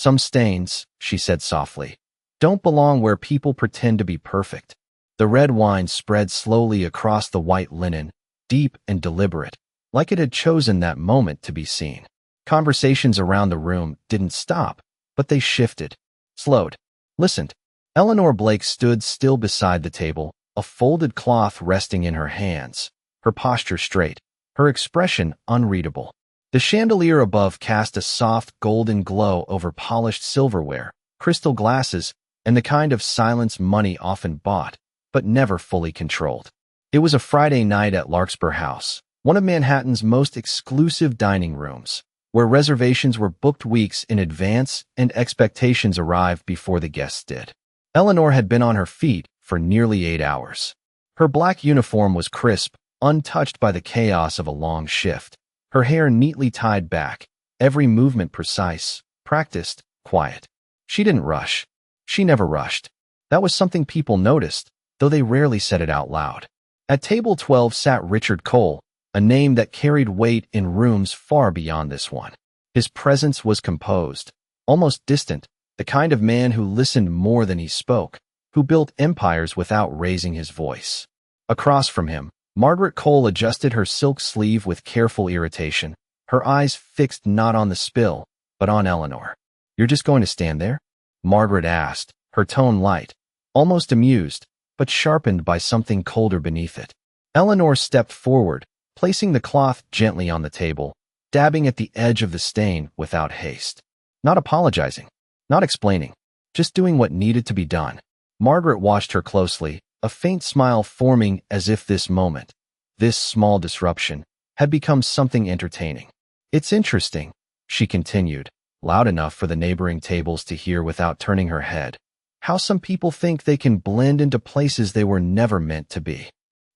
Some stains, she said softly, don't belong where people pretend to be perfect. The red wine spread slowly across the white linen, deep and deliberate, like it had chosen that moment to be seen. Conversations around the room didn't stop, but they shifted, slowed, listened. Eleanor Blake stood still beside the table, a folded cloth resting in her hands, her posture straight, her expression unreadable. The chandelier above cast a soft golden glow over polished silverware, crystal glasses, and the kind of silence money often bought, but never fully controlled. It was a Friday night at Larkspur House, one of Manhattan's most exclusive dining rooms, where reservations were booked weeks in advance and expectations arrived before the guests did. Eleanor had been on her feet for nearly 8 hours. Her black uniform was crisp, untouched by the chaos of a long shift. Her hair neatly tied back, every movement precise, practiced, quiet. She didn't rush. She never rushed. That was something people noticed, though they rarely said it out loud. At table 12 sat Richard Cole, a name that carried weight in rooms far beyond this one. His presence was composed, almost distant, the kind of man who listened more than he spoke, who built empires without raising his voice. Across from him, Margaret Cole adjusted her silk sleeve with careful irritation, her eyes fixed not on the spill, but on Eleanor. "You're just going to stand there?" Margaret asked, her tone light, almost amused, but sharpened by something colder beneath it. Eleanor stepped forward, placing the cloth gently on the table, dabbing at the edge of the stain without haste. Not apologizing, not explaining, just doing what needed to be done. Margaret watched her closely, a faint smile forming as if this moment, this small disruption, had become something entertaining. "It's interesting," she continued, loud enough for the neighboring tables to hear without turning her head, "how some people think they can blend into places they were never meant to be."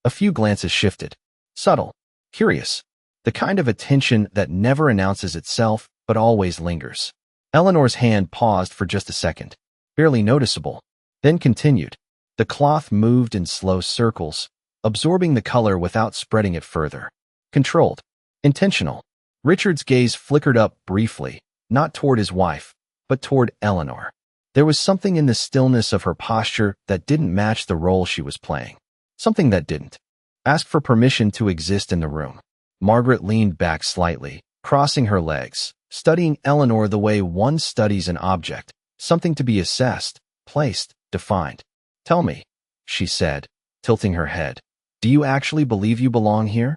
A few glances shifted. Subtle, curious, the kind of attention that never announces itself but always lingers. Eleanor's hand paused for just a second, barely noticeable, then continued. The cloth moved in slow circles, absorbing the color without spreading it further. Controlled, intentional. Richard's gaze flickered up briefly, not toward his wife, but toward Eleanor. There was something in the stillness of her posture that didn't match the role she was playing. Something that didn't ask for permission to exist in the room. Margaret leaned back slightly, crossing her legs, studying Eleanor the way one studies an object, something to be assessed, placed, defined. "Tell me," she said, tilting her head, "do you actually believe you belong here?"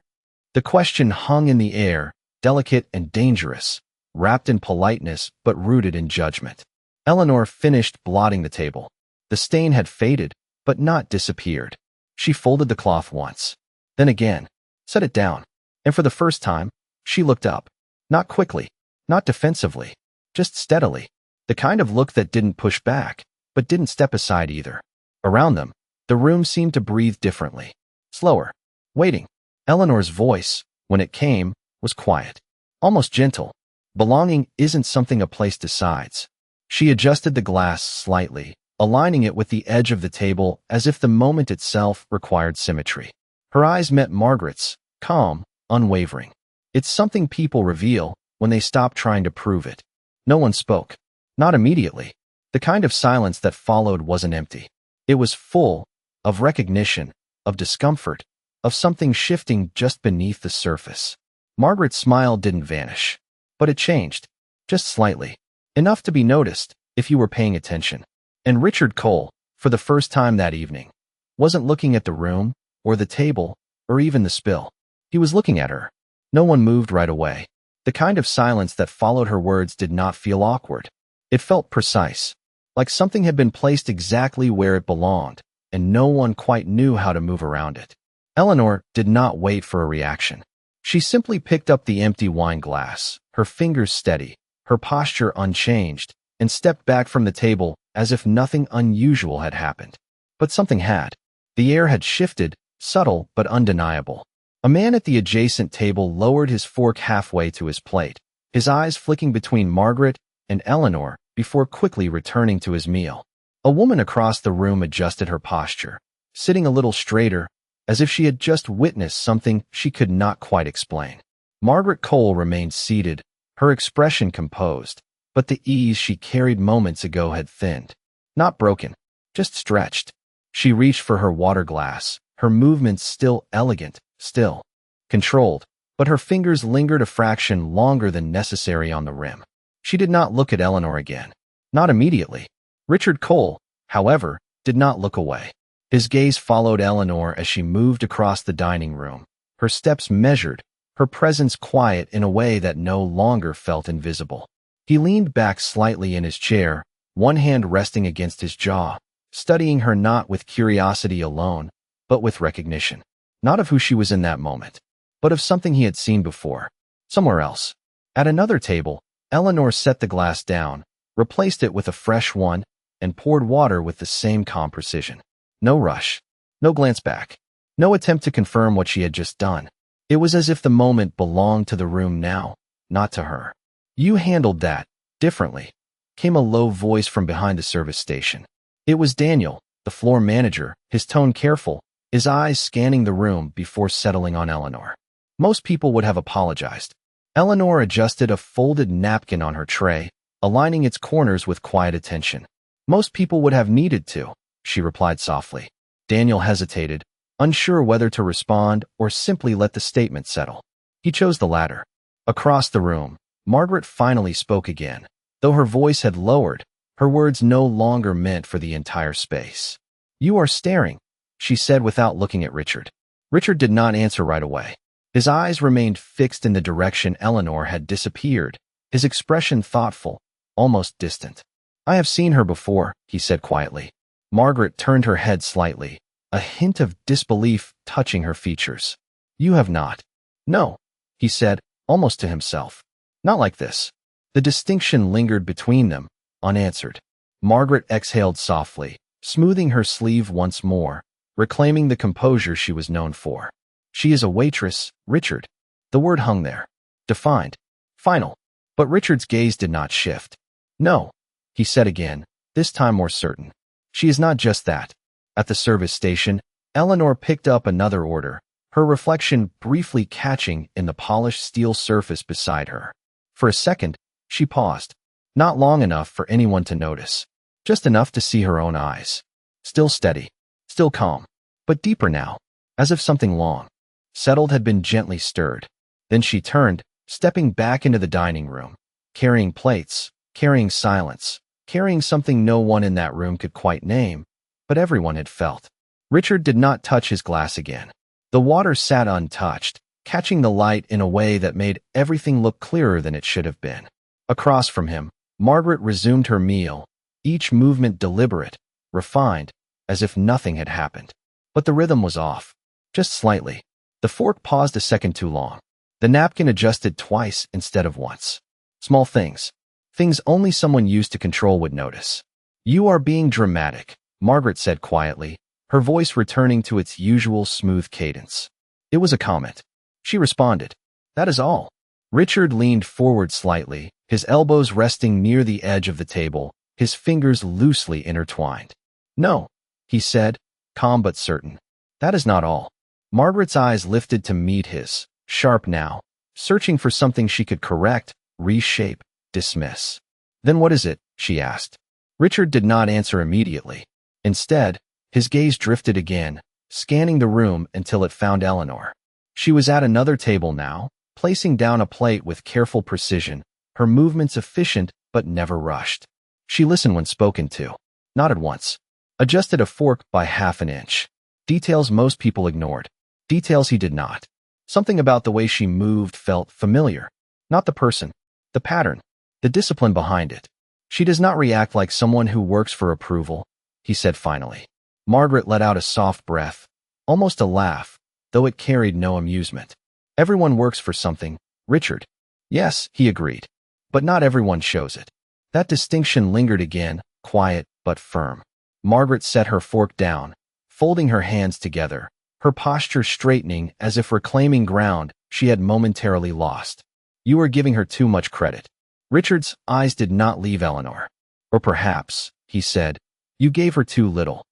The question hung in the air, delicate and dangerous, wrapped in politeness but rooted in judgment. Eleanor finished blotting the table. The stain had faded, but not disappeared. She folded the cloth once, then again, set it down, and for the first time, she looked up. Not quickly, not defensively, just steadily. The kind of look that didn't push back, but didn't step aside either. Around them, the room seemed to breathe differently, slower, waiting. Eleanor's voice, when it came, was quiet, almost gentle. Belonging isn't something a place decides. She adjusted the glass slightly, aligning it with the edge of the table as if the moment itself required symmetry. Her eyes met Margaret's, calm, unwavering. It's something people reveal when they stop trying to prove it. No one spoke. Not immediately. The kind of silence that followed wasn't empty. It was full of recognition, of discomfort, of something shifting just beneath the surface. Margaret's smile didn't vanish, but it changed, just slightly, enough to be noticed if you were paying attention. And Richard Cole, for the first time that evening, wasn't looking at the room, or the table, or even the spill. He was looking at her. No one moved right away. The kind of silence that followed her words did not feel awkward. It felt precise, like something had been placed exactly where it belonged, and no one quite knew how to move around it. Eleanor did not wait for a reaction. She simply picked up the empty wine glass, her fingers steady, her posture unchanged, and stepped back from the table as if nothing unusual had happened. But something had. The air had shifted, subtle but undeniable. A man at the adjacent table lowered his fork halfway to his plate, his eyes flicking between Margaret and Eleanor before quickly returning to his meal. A woman across the room adjusted her posture, sitting a little straighter, as if she had just witnessed something she could not quite explain. Margaret Cole remained seated, her expression composed, but the ease she carried moments ago had thinned. Not broken, just stretched. She reached for her water glass, her movements still elegant, still controlled, but her fingers lingered a fraction longer than necessary on the rim. She did not look at Eleanor again. Not immediately. Richard Cole, however, did not look away. His gaze followed Eleanor as she moved across the dining room, her steps measured, her presence quiet in a way that no longer felt invisible. He leaned back slightly in his chair, one hand resting against his jaw, studying her not with curiosity alone, but with recognition. Not of who she was in that moment, but of something he had seen before, somewhere else. At another table, Eleanor set the glass down, replaced it with a fresh one, and poured water with the same calm precision. No rush, no glance back, no attempt to confirm what she had just done. It was as if the moment belonged to the room now, not to her. "You handled that differently," came a low voice from behind the service station. It was Daniel, the floor manager, his tone careful, his eyes scanning the room before settling on Eleanor. Most people would have apologized. Eleanor adjusted a folded napkin on her tray, aligning its corners with quiet attention. "Most people would have needed to," she replied softly. Daniel hesitated, unsure whether to respond or simply let the statement settle. He chose the latter. Across the room, Margaret finally spoke again. Though her voice had lowered, her words no longer meant for the entire space. "You are staring," she said without looking at Richard. Richard did not answer right away. His eyes remained fixed in the direction Eleanor had disappeared, his expression thoughtful, almost distant. "I have seen her before," he said quietly. Margaret turned her head slightly, a hint of disbelief touching her features. "You have not." "No," he said, almost to himself. "Not like this." The distinction lingered between them, unanswered. Margaret exhaled softly, smoothing her sleeve once more, reclaiming the composure she was known for. "She is a waitress, Richard." The word hung there. Defined. Final. But Richard's gaze did not shift. "No," he said again, this time more certain. "She is not just that." At the service station, Eleanor picked up another order, her reflection briefly catching in the polished steel surface beside her. For a second, she paused. Not long enough for anyone to notice. Just enough to see her own eyes. Still steady. Still calm. But deeper now. As if something long, settled had been gently stirred. Then she turned, stepping back into the dining room. Carrying plates, carrying silence, carrying something no one in that room could quite name, but everyone had felt. Richard did not touch his glass again. The water sat untouched, catching the light in a way that made everything look clearer than it should have been. Across from him, Margaret resumed her meal, each movement deliberate, refined, as if nothing had happened. But the rhythm was off, just slightly. The fork paused a second too long. The napkin adjusted twice instead of once. Small things. Things only someone used to control would notice. "You are being dramatic," Margaret said quietly, her voice returning to its usual smooth cadence. It was a comment. She responded, "That is all." Richard leaned forward slightly, his elbows resting near the edge of the table, his fingers loosely intertwined. "No," he said, calm but certain. "That is not all." Margaret's eyes lifted to meet his, sharp now, searching for something she could correct, reshape, dismiss. "Then what is it?" she asked. Richard did not answer immediately. Instead, his gaze drifted again, scanning the room until it found Eleanor. She was at another table now, placing down a plate with careful precision, her movements efficient but never rushed. She listened when spoken to, nodded once, adjusted a fork by half an inch. Details most people ignored. Details he did not. Something about the way she moved felt familiar. Not the person, the pattern, the discipline behind it. "She does not react like someone who works for approval," he said finally. Margaret let out a soft breath, almost a laugh, though it carried no amusement. "Everyone works for something, Richard." "Yes," he agreed. "But not everyone shows it." That distinction lingered again, quiet but firm. Margaret set her fork down, folding her hands together, her posture straightening as if reclaiming ground she had momentarily lost. "You are giving her too much credit." Richard's eyes did not leave Eleanor. "Or perhaps," he said, "you gave her too little."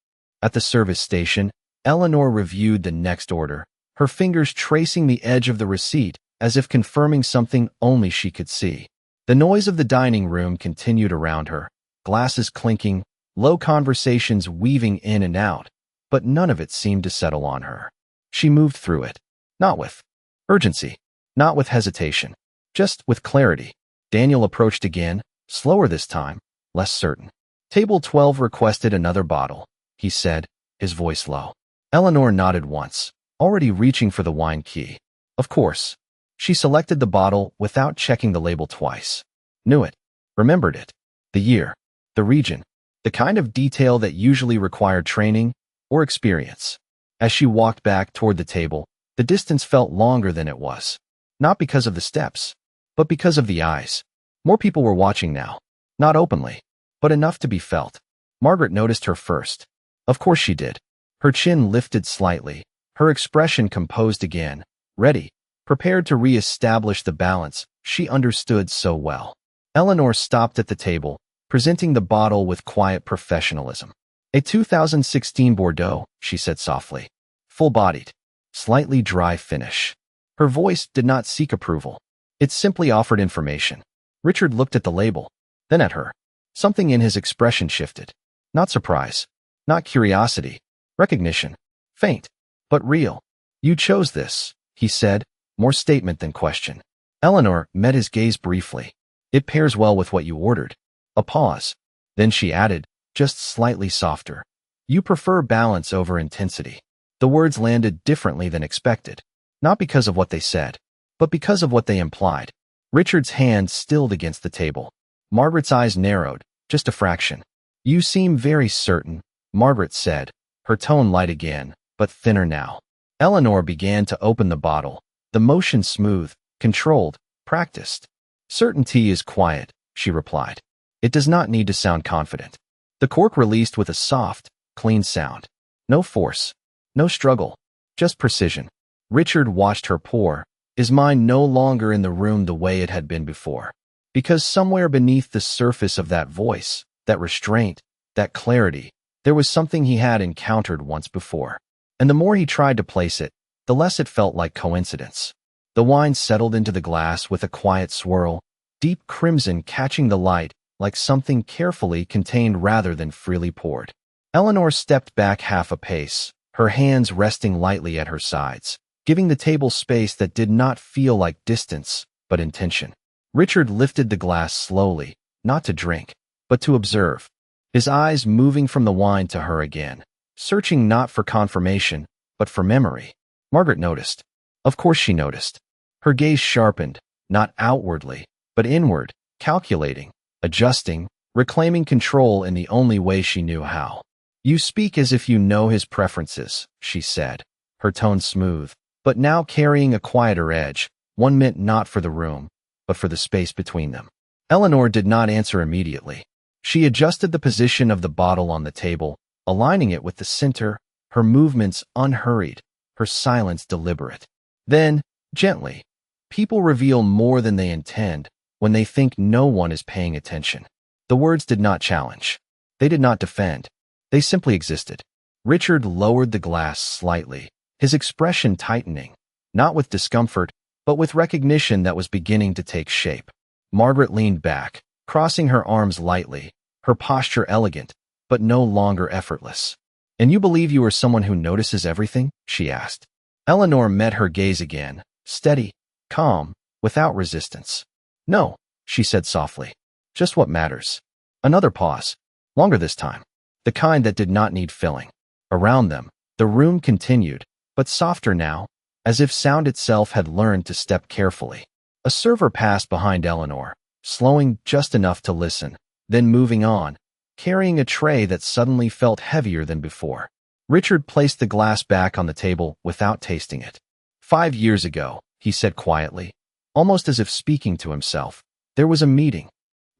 At the service station, Eleanor reviewed the next order, her fingers tracing the edge of the receipt as if confirming something only she could see. The noise of the dining room continued around her, glasses clinking, low conversations weaving in and out, but none of it seemed to settle on her. She moved through it, not with urgency, not with hesitation, just with clarity. Daniel approached again, slower this time, less certain. Table 12 requested another bottle, he said, his voice low. Eleanor nodded once, already reaching for the wine key. Of course. She selected the bottle without checking the label twice. Knew it. Remembered it. The year. The region. The kind of detail that usually required training or experience. As she walked back toward the table, the distance felt longer than it was. Not because of the steps, but because of the eyes. More people were watching now. Not openly, but enough to be felt. Margaret noticed her first. Of course she did. Her chin lifted slightly, her expression composed again, ready, prepared to re-establish the balance she understood so well. Eleanor stopped at the table, presenting the bottle with quiet professionalism. A 2016 Bordeaux, she said softly. Full-bodied, slightly dry finish. Her voice did not seek approval. It simply offered information. Richard looked at the label, then at her. Something in his expression shifted. Not surprise, not curiosity, recognition. Faint, but real. You chose this, he said, more statement than question. Eleanor met his gaze briefly. It pairs well with what you ordered. A pause. Then she added, just slightly softer. You prefer balance over intensity. The words landed differently than expected. Not because of what they said, but because of what they implied. Richard's hand stilled against the table. Margaret's eyes narrowed, just a fraction. You seem very certain, Margaret said, her tone light again, but thinner now. Eleanor began to open the bottle, the motion smooth, controlled, practiced. Certainty is quiet, she replied. It does not need to sound confident. The cork released with a soft, clean sound. No force, no struggle, just precision. Richard watched her pour, his mind no longer in the room the way it had been before. Because somewhere beneath the surface of that voice, that restraint, that clarity, there was something he had encountered once before. And the more he tried to place it, the less it felt like coincidence. The wine settled into the glass with a quiet swirl, deep crimson catching the light like something carefully contained rather than freely poured. Eleanor stepped back half a pace, her hands resting lightly at her sides, giving the table space that did not feel like distance, but intention. Richard lifted the glass slowly, not to drink, but to observe, his eyes moving from the wine to her again, searching not for confirmation, but for memory. Margaret noticed. Of course she noticed. Her gaze sharpened, not outwardly, but inward, calculating, adjusting, reclaiming control in the only way she knew how. You speak as if you know his preferences, she said, her tone smooth, but now carrying a quieter edge, one meant not for the room, but for the space between them. Eleanor did not answer immediately. She adjusted the position of the bottle on the table, aligning it with the center, her movements unhurried, her silence deliberate. Then, gently, people reveal more than they intend when they think no one is paying attention. The words did not challenge. They did not defend. They simply existed. Richard lowered the glass slightly, his expression tightening, not with discomfort, but with recognition that was beginning to take shape. Margaret leaned back, crossing her arms lightly, her posture elegant, but no longer effortless. And you believe you are someone who notices everything? She asked. Eleanor met her gaze again, steady, calm, without resistance. No, she said softly. Just what matters. Another pause. Longer this time. The kind that did not need filling. Around them, the room continued, but softer now, as if sound itself had learned to step carefully. A server passed behind Eleanor, slowing just enough to listen, then moving on, carrying a tray that suddenly felt heavier than before. Richard placed the glass back on the table without tasting it. 5 years ago, he said quietly, almost as if speaking to himself, there was a meeting.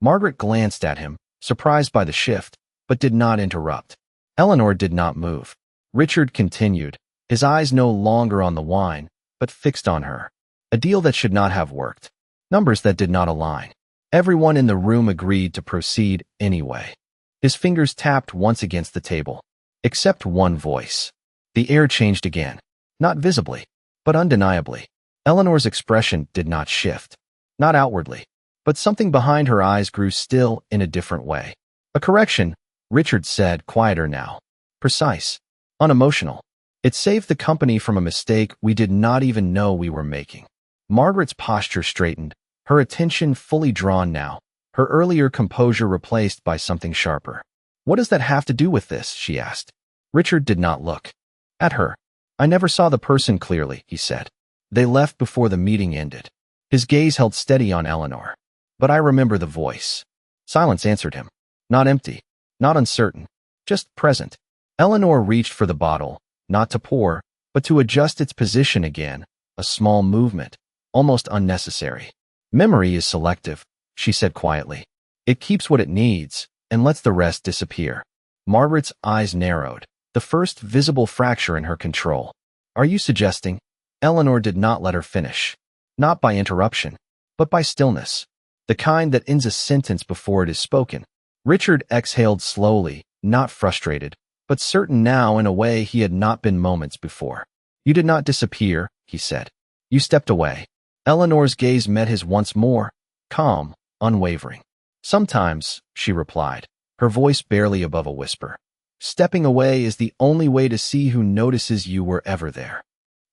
Margaret glanced at him, surprised by the shift, but did not interrupt. Eleanor did not move. Richard continued, his eyes no longer on the wine, but fixed on her. A deal that should not have worked. Numbers that did not align. Everyone in the room agreed to proceed anyway. His fingers tapped once against the table. Except one voice. The air changed again. Not visibly, but undeniably. Eleanor's expression did not shift. Not outwardly. But something behind her eyes grew still in a different way. A correction, Richard said, quieter now. Precise. Unemotional. It saved the company from a mistake we did not even know we were making. Margaret's posture straightened, her attention fully drawn now, her earlier composure replaced by something sharper. What does that have to do with this? She asked. Richard did not look at her. I never saw the person clearly, he said. They left before the meeting ended. His gaze held steady on Eleanor. But I remember the voice. Silence answered him. Not empty, not uncertain, just present. Eleanor reached for the bottle, not to pour, but to adjust its position again, a small movement, almost unnecessary. Memory is selective, she said quietly. It keeps what it needs, and lets the rest disappear. Margaret's eyes narrowed, the first visible fracture in her control. Are you suggesting? Eleanor did not let her finish. Not by interruption, but by stillness. The kind that ends a sentence before it is spoken. Richard exhaled slowly, not frustrated, but certain now in a way he had not been moments before. You did not disappear, he said. You stepped away. Eleanor's gaze met his once more, calm, unwavering. Sometimes, she replied, her voice barely above a whisper. Stepping away is the only way to see who notices you were ever there.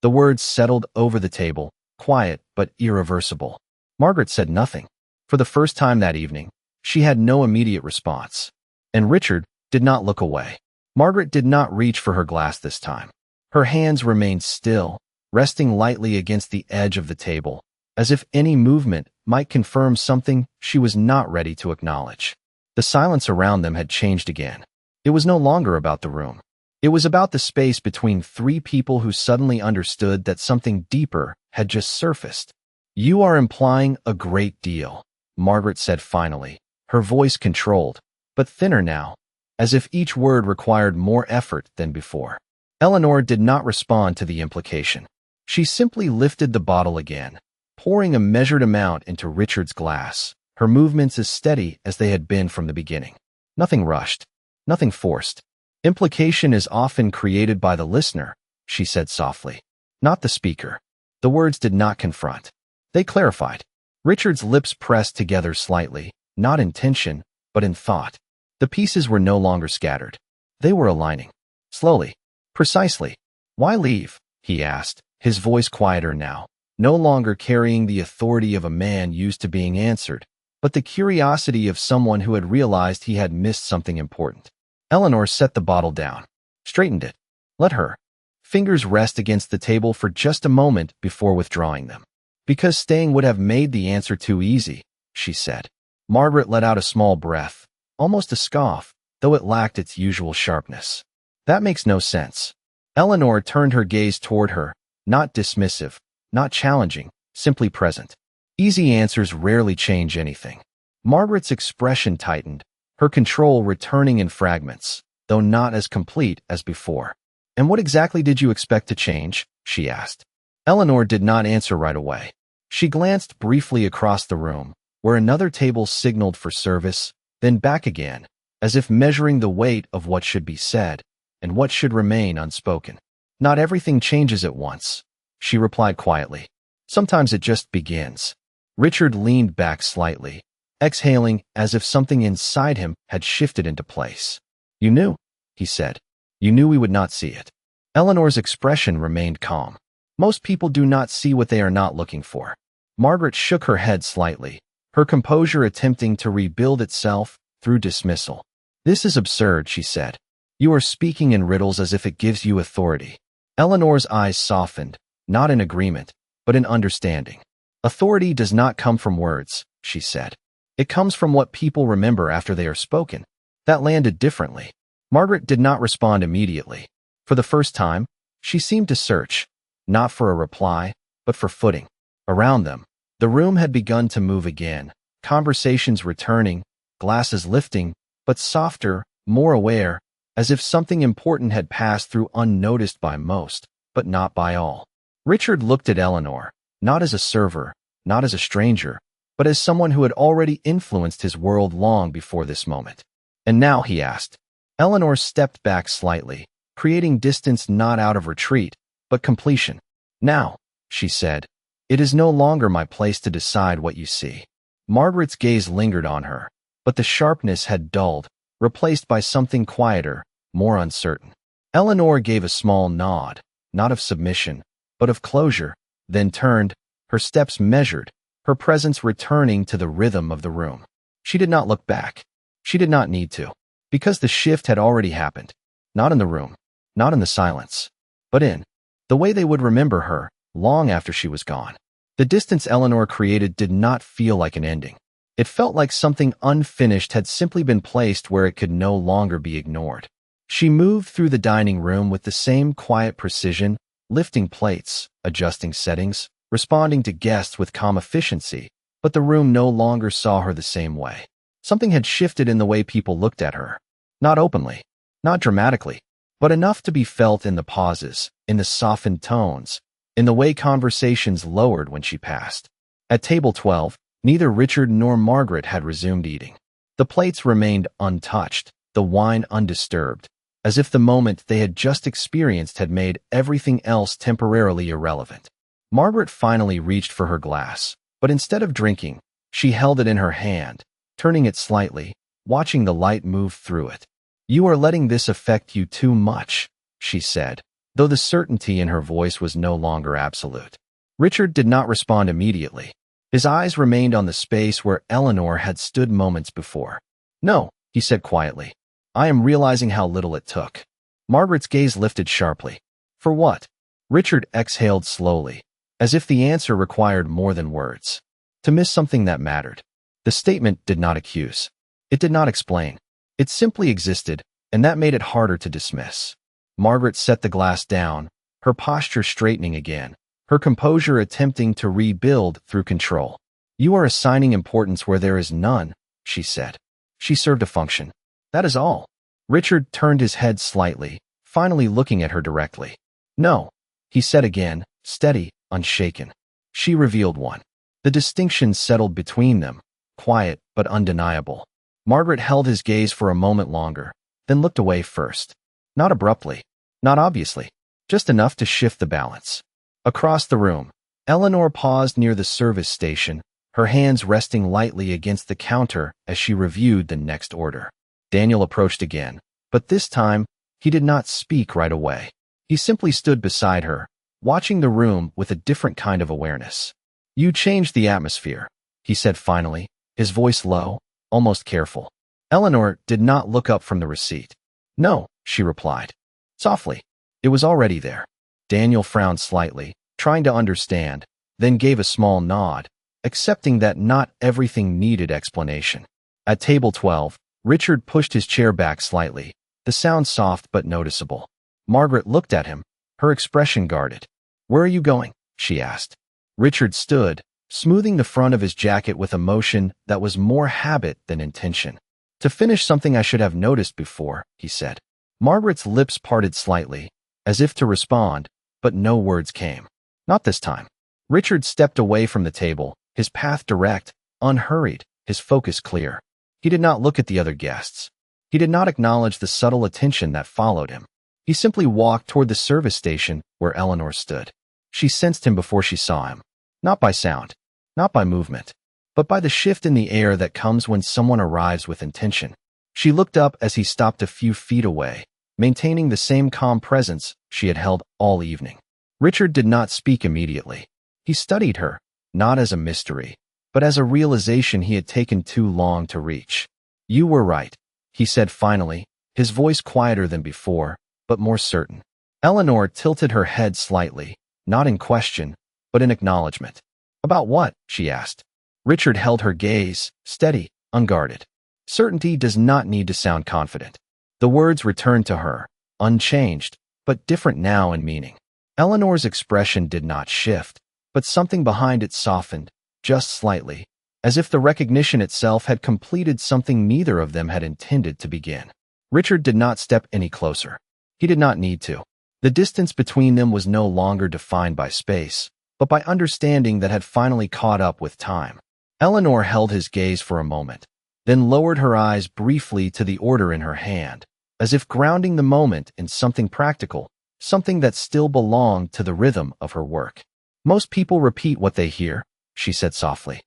The words settled over the table, quiet but irreversible. Margaret said nothing. For the first time that evening, she had no immediate response. And Richard did not look away. Margaret did not reach for her glass this time. Her hands remained still, resting lightly against the edge of the table, as if any movement might confirm something she was not ready to acknowledge. The silence around them had changed again. It was no longer about the room. It was about the space between three people who suddenly understood that something deeper had just surfaced. You are implying a great deal, Margaret said finally, her voice controlled, but thinner now, as if each word required more effort than before. Eleanor did not respond to the implication. She simply lifted the bottle again, pouring a measured amount into Richard's glass, her movements as steady as they had been from the beginning. Nothing rushed, nothing forced. Implication is often created by the listener, she said softly, not the speaker. The words did not confront. They clarified. Richard's lips pressed together slightly, not in tension, but in thought. The pieces were no longer scattered. They were aligning. Slowly. Precisely. Why leave? He asked, his voice quieter now, no longer carrying the authority of a man used to being answered, but the curiosity of someone who had realized he had missed something important. Eleanor set the bottle down, straightened it. Let her fingers rest against the table for just a moment before withdrawing them. Because staying would have made the answer too easy, she said. Margaret let out a small breath, almost a scoff, though it lacked its usual sharpness. That makes no sense. Eleanor turned her gaze toward her, not dismissive, not challenging, simply present. Easy answers rarely change anything. Margaret's expression tightened, her control returning in fragments, though not as complete as before. And what exactly did you expect to change? She asked. Eleanor did not answer right away. She glanced briefly across the room, where another table signaled for service, then back again, as if measuring the weight of what should be said and what should remain unspoken. Not everything changes at once, she replied quietly. Sometimes it just begins. Richard leaned back slightly, exhaling as if something inside him had shifted into place. You knew, he said. You knew we would not see it. Eleanor's expression remained calm. Most people do not see what they are not looking for. Margaret shook her head slightly, her composure attempting to rebuild itself through dismissal. This is absurd, she said. You are speaking in riddles as if it gives you authority. Eleanor's eyes softened, not in agreement, but in understanding. Authority does not come from words, she said. It comes from what people remember after they are spoken. That landed differently. Margaret did not respond immediately. For the first time, she seemed to search, not for a reply, but for footing. Around them, the room had begun to move again, conversations returning, glasses lifting, but softer, more aware, as if something important had passed through unnoticed by most, but not by all. Richard looked at Eleanor, not as a server, not as a stranger, but as someone who had already influenced his world long before this moment. And now, he asked. Eleanor stepped back slightly, creating distance not out of retreat, but completion. Now, she said, it is no longer my place to decide what you see. Margaret's gaze lingered on her, but the sharpness had dulled, replaced by something quieter, more uncertain. Eleanor gave a small nod, not of submission, but of closure, then turned, her steps measured, her presence returning to the rhythm of the room. She did not look back. She did not need to, because the shift had already happened. Not in the room, not in the silence, but in the way they would remember her, long after she was gone. The distance Eleanor created did not feel like an ending. It felt like something unfinished had simply been placed where it could no longer be ignored. She moved through the dining room with the same quiet precision, lifting plates, adjusting settings, responding to guests with calm efficiency, but the room no longer saw her the same way. Something had shifted in the way people looked at her. Not openly, not dramatically, but enough to be felt in the pauses, in the softened tones, in the way conversations lowered when she passed. At table 12, neither Richard nor Margaret had resumed eating. The plates remained untouched, the wine undisturbed, as if the moment they had just experienced had made everything else temporarily irrelevant. Margaret finally reached for her glass, but instead of drinking, she held it in her hand, turning it slightly, watching the light move through it. "You are letting this affect you too much," she said, though the certainty in her voice was no longer absolute. Richard did not respond immediately. His eyes remained on the space where Eleanor had stood moments before. "No," he said quietly. "I am realizing how little it took." Margaret's gaze lifted sharply. "For what?" Richard exhaled slowly, as if the answer required more than words. "To miss something that mattered." The statement did not accuse. It did not explain. It simply existed, and that made it harder to dismiss. Margaret set the glass down, her posture straightening again, her composure attempting to rebuild through control. "You are assigning importance where there is none," she said. "She served a function. That is all." Richard turned his head slightly, finally looking at her directly. "No," he said again, steady, unshaken. "She revealed one." The distinction settled between them, quiet but undeniable. Margaret held his gaze for a moment longer, then looked away first. Not abruptly, not obviously, just enough to shift the balance. Across the room, Eleanor paused near the service station, her hands resting lightly against the counter as she reviewed the next order. Daniel approached again, but this time, he did not speak right away. He simply stood beside her, watching the room with a different kind of awareness. "You changed the atmosphere," he said finally, his voice low, almost careful. Eleanor did not look up from the receipt. "No," she replied. Softly. It was already there. Daniel frowned slightly, trying to understand, then gave a small nod, accepting that not everything needed explanation. At table 12, Richard pushed his chair back slightly, the sound soft but noticeable. Margaret looked at him, her expression guarded. "Where are you going?" she asked. Richard stood, smoothing the front of his jacket with a motion that was more habit than intention. "To finish something I should have noticed before," he said. Margaret's lips parted slightly, as if to respond, but no words came. Not this time. Richard stepped away from the table, his path direct, unhurried, his focus clear. He did not look at the other guests. He did not acknowledge the subtle attention that followed him. He simply walked toward the service station where Eleanor stood. She sensed him before she saw him. Not by sound, not by movement, but by the shift in the air that comes when someone arrives with intention. She looked up as he stopped a few feet away, maintaining the same calm presence she had held all evening. Richard did not speak immediately. He studied her, not as a mystery, but as a realization he had taken too long to reach. "You were right," he said finally, his voice quieter than before, but more certain. Eleanor tilted her head slightly, not in question, but in acknowledgement. "About what?" she asked. Richard held her gaze, steady, unguarded. Certainty does not need to sound confident. The words returned to her, unchanged, but different now in meaning. Eleanor's expression did not shift, but something behind it softened, just slightly, as if the recognition itself had completed something neither of them had intended to begin. Richard did not step any closer. He did not need to. The distance between them was no longer defined by space, but by understanding that had finally caught up with time. Eleanor held his gaze for a moment, then lowered her eyes briefly to the order in her hand, as if grounding the moment in something practical, something that still belonged to the rhythm of her work. "Most people repeat what they hear," she said softly.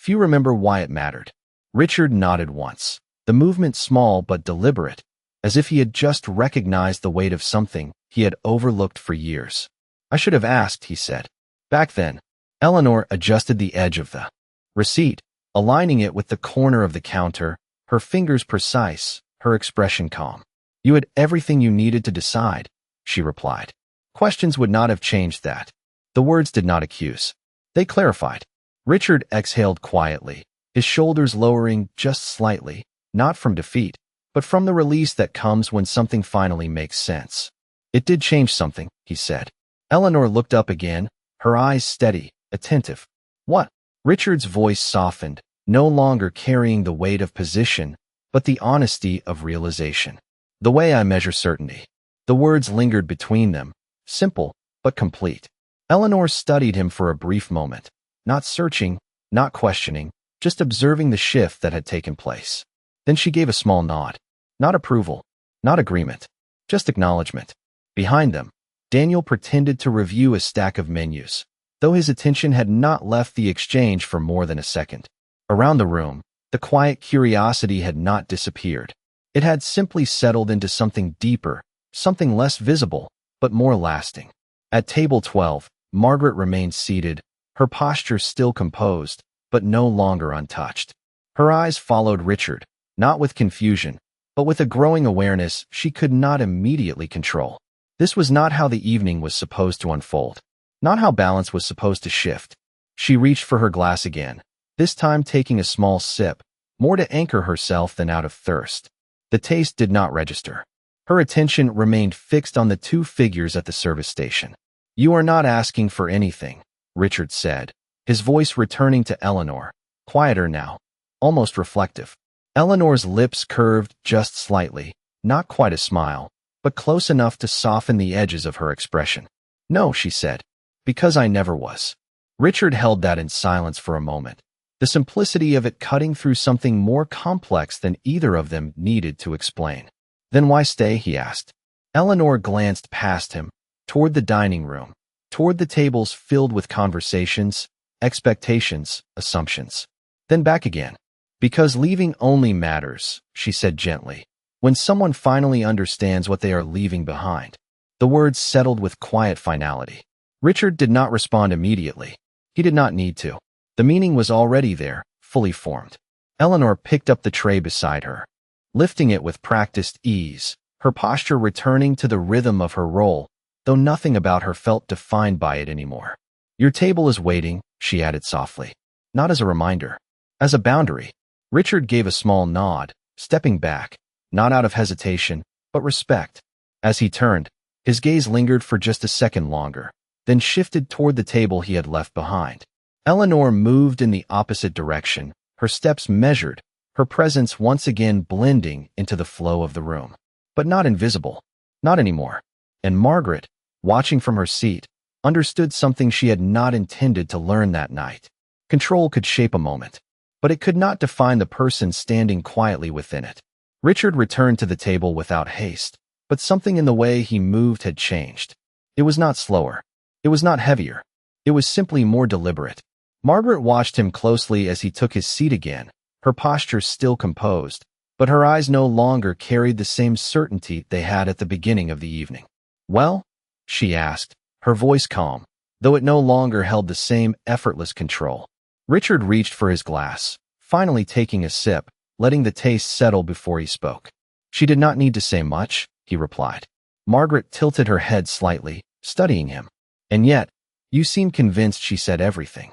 Few remember why it mattered. Richard nodded once, the movement small but deliberate, as if he had just recognized the weight of something he had overlooked for years. I should have asked, he said. Back then, Eleanor adjusted the edge of the receipt, aligning it with the corner of the counter, her fingers precise, her expression calm. You had everything you needed to decide, she replied. Questions would not have changed that. The words did not accuse. They clarified. Richard exhaled quietly, his shoulders lowering just slightly, not from defeat, but from the release that comes when something finally makes sense. It did change something, he said. Eleanor looked up again, her eyes steady, attentive. What? Richard's voice softened, no longer carrying the weight of position, but the honesty of realization. The way I measure certainty. The words lingered between them, simple but complete. Eleanor studied him for a brief moment, not searching, not questioning, just observing the shift that had taken place. Then she gave a small nod. Not approval, not agreement, just acknowledgement. Behind them, Daniel pretended to review a stack of menus, though his attention had not left the exchange for more than a second. Around the room, the quiet curiosity had not disappeared. It had simply settled into something deeper, something less visible, but more lasting. At table 12, Margaret remained seated, her posture still composed, but no longer untouched. Her eyes followed Richard, not with confusion, but with a growing awareness she could not immediately control. This was not how the evening was supposed to unfold, not how balance was supposed to shift. She reached for her glass again, this time taking a small sip, more to anchor herself than out of thirst. The taste did not register. Her attention remained fixed on the two figures at the service station. You are not asking for anything, Richard said, his voice returning to Eleanor, quieter now, almost reflective. Eleanor's lips curved just slightly, not quite a smile, but close enough to soften the edges of her expression. No, she said, because I never was. Richard held that in silence for a moment, the simplicity of it cutting through something more complex than either of them needed to explain. Then why stay, he asked. Eleanor glanced past him, toward the dining room, toward the tables filled with conversations, expectations, assumptions. Then back again. Because leaving only matters, she said gently, when someone finally understands what they are leaving behind. The words settled with quiet finality. Richard did not respond immediately. He did not need to. The meaning was already there, fully formed. Eleanor picked up the tray beside her, lifting it with practiced ease, her posture returning to the rhythm of her role, though nothing about her felt defined by it anymore. Your table is waiting, she added softly, not as a reminder, as a boundary. Richard gave a small nod, stepping back, not out of hesitation, but respect. As he turned, his gaze lingered for just a second longer, then shifted toward the table he had left behind. Eleanor moved in the opposite direction, her steps measured, her presence once again blending into the flow of the room. But not invisible. Not anymore. And Margaret, watching from her seat, understood something she had not intended to learn that night. Control could shape a moment, but it could not define the person standing quietly within it. Richard returned to the table without haste, but something in the way he moved had changed. It was not slower. It was not heavier. It was simply more deliberate. Margaret watched him closely as he took his seat again, her posture still composed, but her eyes no longer carried the same certainty they had at the beginning of the evening. Well? She asked, her voice calm, though it no longer held the same effortless control. Richard reached for his glass, finally taking a sip, letting the taste settle before he spoke. She did not need to say much, he replied. Margaret tilted her head slightly, studying him. And yet, you seem convinced she said everything.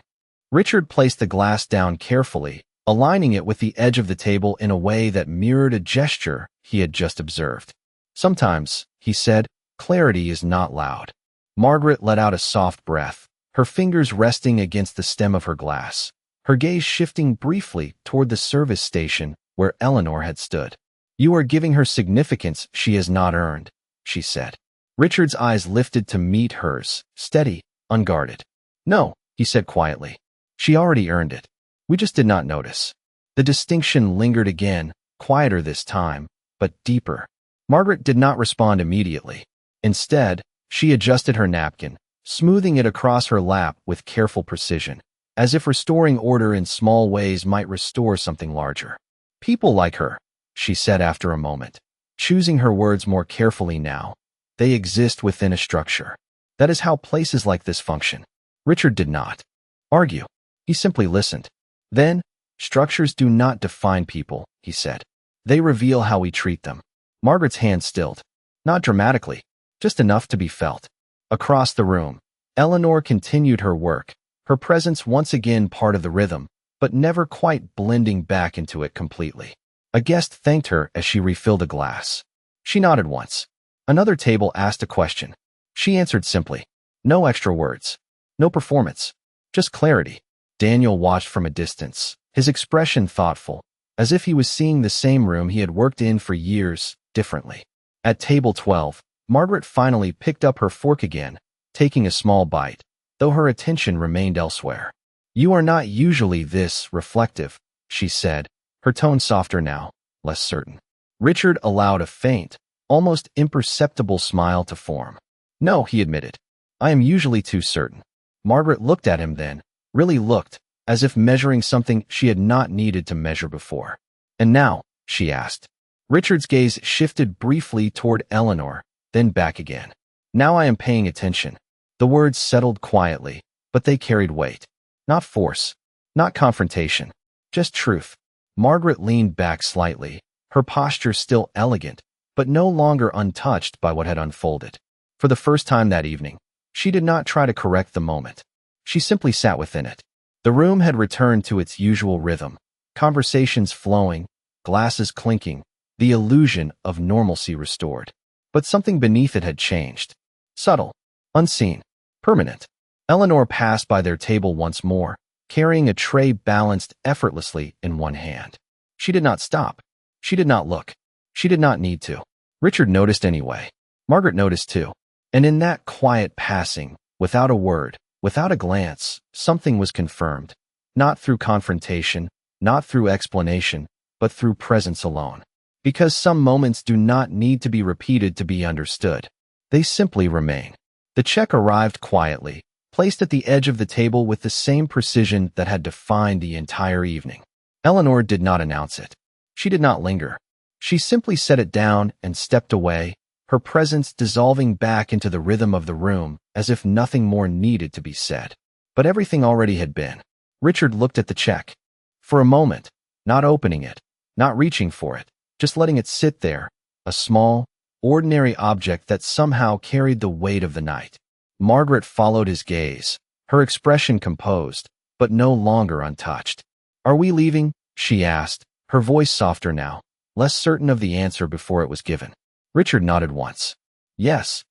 Richard placed the glass down carefully, aligning it with the edge of the table in a way that mirrored a gesture he had just observed. Sometimes, he said, clarity is not loud. Margaret let out a soft breath, her fingers resting against the stem of her glass, her gaze shifting briefly toward the service station where Eleanor had stood. You are giving her significance she has not earned, she said. Richard's eyes lifted to meet hers, steady, unguarded. No, he said quietly. She already earned it. We just did not notice. The distinction lingered again, quieter this time, but deeper. Margaret did not respond immediately. Instead, she adjusted her napkin, smoothing it across her lap with careful precision. as if restoring order in small ways might restore something larger. People like her, she said after a moment, choosing her words more carefully now. They exist within a structure. That is how places like this function. Richard did not argue. He simply listened. Then, structures do not define people, he said. They reveal how we treat them. Margaret's hand stilled. Not dramatically, just enough to be felt. Across the room, Eleanor continued her work, her presence once again part of the rhythm, but never quite blending back into it completely. A guest thanked her as she refilled a glass. She nodded once. Another table asked a question. She answered simply. No extra words. No performance. Just clarity. Daniel watched from a distance, his expression thoughtful, as if he was seeing the same room he had worked in for years, differently. At table 12, Margaret finally picked up her fork again, taking a small bite, though her attention remained elsewhere. You are not usually this reflective, she said, her tone softer now, less certain. Richard allowed a faint, almost imperceptible smile to form. No, he admitted. I am usually too certain. Margaret looked at him then, really looked, as if measuring something she had not needed to measure before. And now, she asked. Richard's gaze shifted briefly toward Eleanor, then back again. Now I am paying attention. The words settled quietly, but they carried weight. Not force, not confrontation, just truth. Margaret leaned back slightly, her posture still elegant, but no longer untouched by what had unfolded. For the first time that evening, she did not try to correct the moment. She simply sat within it. The room had returned to its usual rhythm, conversations flowing, glasses clinking, the illusion of normalcy restored. But something beneath it had changed. Subtle, unseen, permanent. Eleanor passed by their table once more, carrying a tray balanced effortlessly in one hand. She did not stop. She did not look. She did not need to. Richard noticed anyway. Margaret noticed too. And in that quiet passing, without a word, without a glance, something was confirmed. Not through confrontation, not through explanation, but through presence alone. Because some moments do not need to be repeated to be understood. They simply remain. The check arrived quietly, placed at the edge of the table with the same precision that had defined the entire evening. Eleanor did not announce it. She did not linger. She simply set it down and stepped away, her presence dissolving back into the rhythm of the room as if nothing more needed to be said. But everything already had been. Richard looked at the check. For a moment, not opening it, not reaching for it, just letting it sit there, a small, ordinary object that somehow carried the weight of the night. Margaret followed his gaze, her expression composed, but no longer untouched. Are we leaving? She asked, her voice softer now, less certain of the answer before it was given. Richard nodded once. Yes.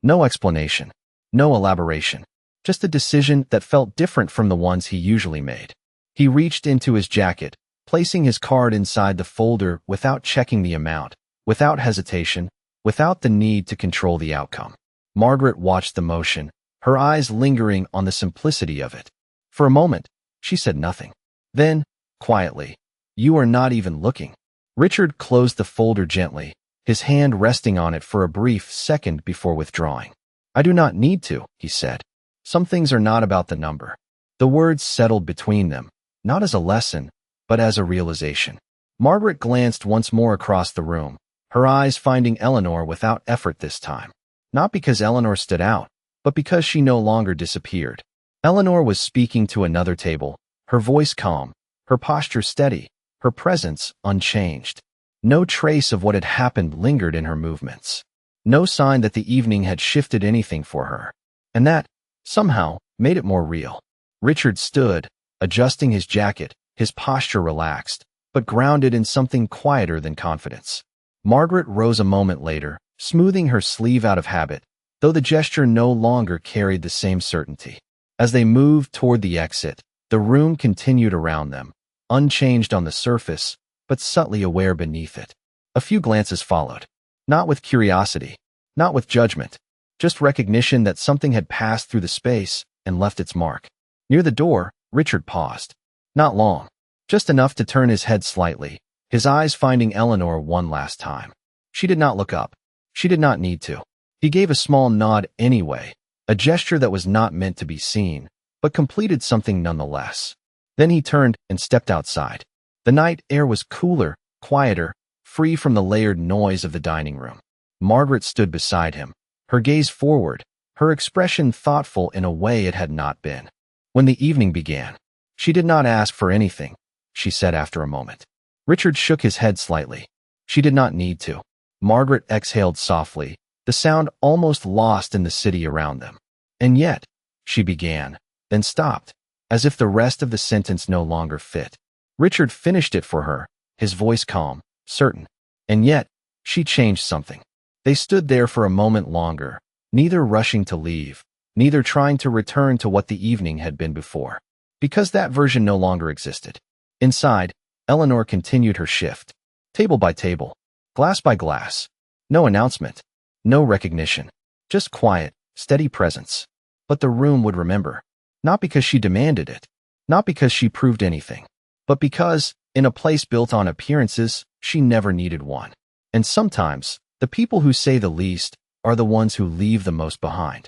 No explanation. No elaboration. Just a decision that felt different from the ones he usually made. He reached into his jacket, placing his card inside the folder without checking the amount, without hesitation, without the need to control the outcome. Margaret watched the motion, her eyes lingering on the simplicity of it. For a moment, she said nothing. Then, quietly, you are not even looking. Richard closed the folder gently, his hand resting on it for a brief second before withdrawing. I do not need to, he said. Some things are not about the number. The words settled between them, not as a lesson, but as a realization. Margaret glanced once more across the room, her eyes finding Eleanor without effort this time. Not because Eleanor stood out, but because she no longer disappeared. Eleanor was speaking to another table, her voice calm, her posture steady, her presence unchanged. No trace of what had happened lingered in her movements. No sign that the evening had shifted anything for her. And that, somehow, made it more real. Richard stood, adjusting his jacket, his posture relaxed, but grounded in something quieter than confidence. Margaret rose a moment later, smoothing her sleeve out of habit, though the gesture no longer carried the same certainty. As they moved toward the exit, the room continued around them, unchanged on the surface, but subtly aware beneath it. A few glances followed. Not with curiosity, not with judgment, just recognition that something had passed through the space and left its mark. Near the door, Richard paused. Not long, just enough to turn his head slightly, his eyes finding Eleanor one last time. She did not look up. She did not need to. He gave a small nod anyway, a gesture that was not meant to be seen, but completed something nonetheless. Then he turned and stepped outside. The night air was cooler, quieter, free from the layered noise of the dining room. Margaret stood beside him, her gaze forward, her expression thoughtful in a way it had not been. When the evening began, she did not ask for anything, she said after a moment. Richard shook his head slightly. She did not need to. Margaret exhaled softly, the sound almost lost in the city around them. And yet, she began, then stopped, as if the rest of the sentence no longer fit. Richard finished it for her, his voice calm, certain. And yet, she changed something. They stood there for a moment longer, neither rushing to leave, neither trying to return to what the evening had been before, because that version no longer existed. Inside, Eleanor continued her shift, table by table, glass by glass. No announcement, no recognition, just quiet, steady presence. But the room would remember, not because she demanded it, not because she proved anything, but because, in a place built on appearances, she never needed one. And sometimes, the people who say the least are the ones who leave the most behind.